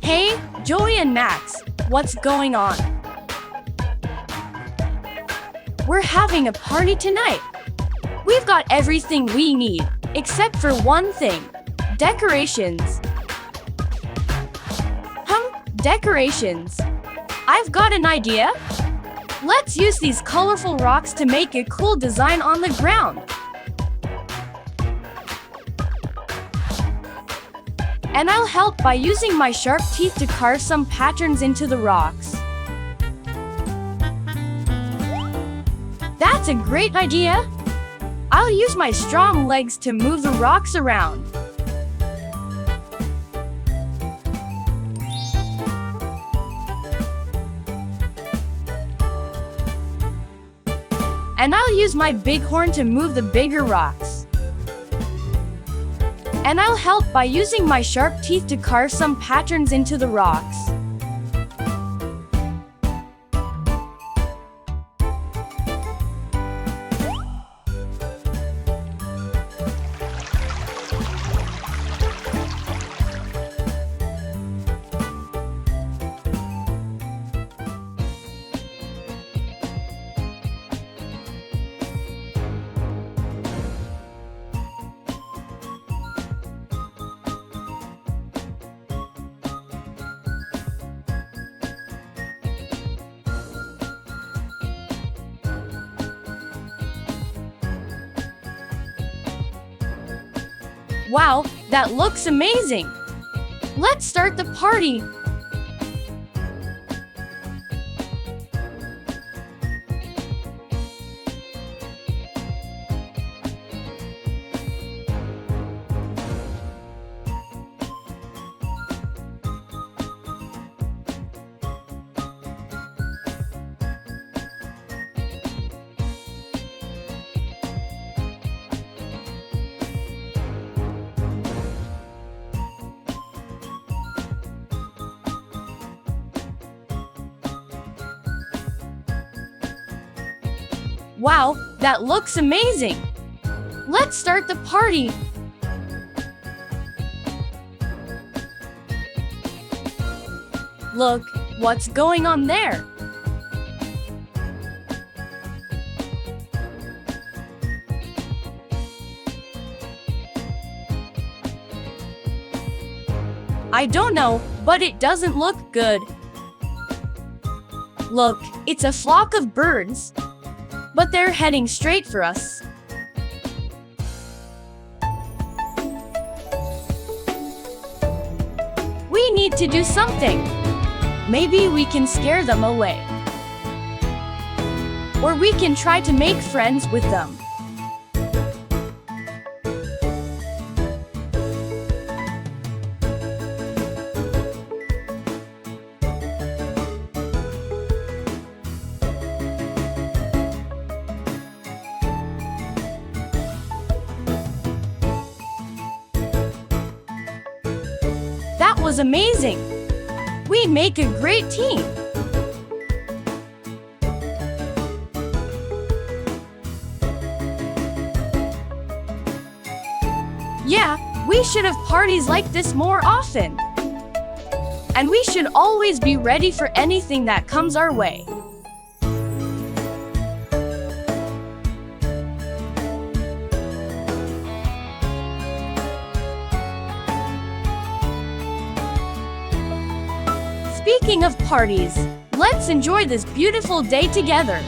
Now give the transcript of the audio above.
Hey, Joey and Max, what's going on? We're having a party tonight. We've got everything we need, except for one thing. Decorations. Decorations. I've got an idea. Let's use these colorful rocks to make a cool design on the ground. And I'll help by using my sharp teeth to carve some patterns into the rocks. That's a great idea! I'll use my strong legs to move the rocks around. And I'll use my big horn to move the bigger rocks. And I'll help by using my sharp teeth to carve some patterns into the rocks. Wow, that looks amazing! Let's start the party! Wow, that looks amazing! Let's start the party! Look, what's going on there? I don't know, but it doesn't look good. Look, it's a flock of birds. But they're heading straight for us. We need to do something. Maybe we can scare them away. Or we can try to make friends with them. That was amazing! We make a great team! Yeah, we should have parties like this more often! And we should always be ready for anything that comes our way. Speaking of parties, let's enjoy this beautiful day together.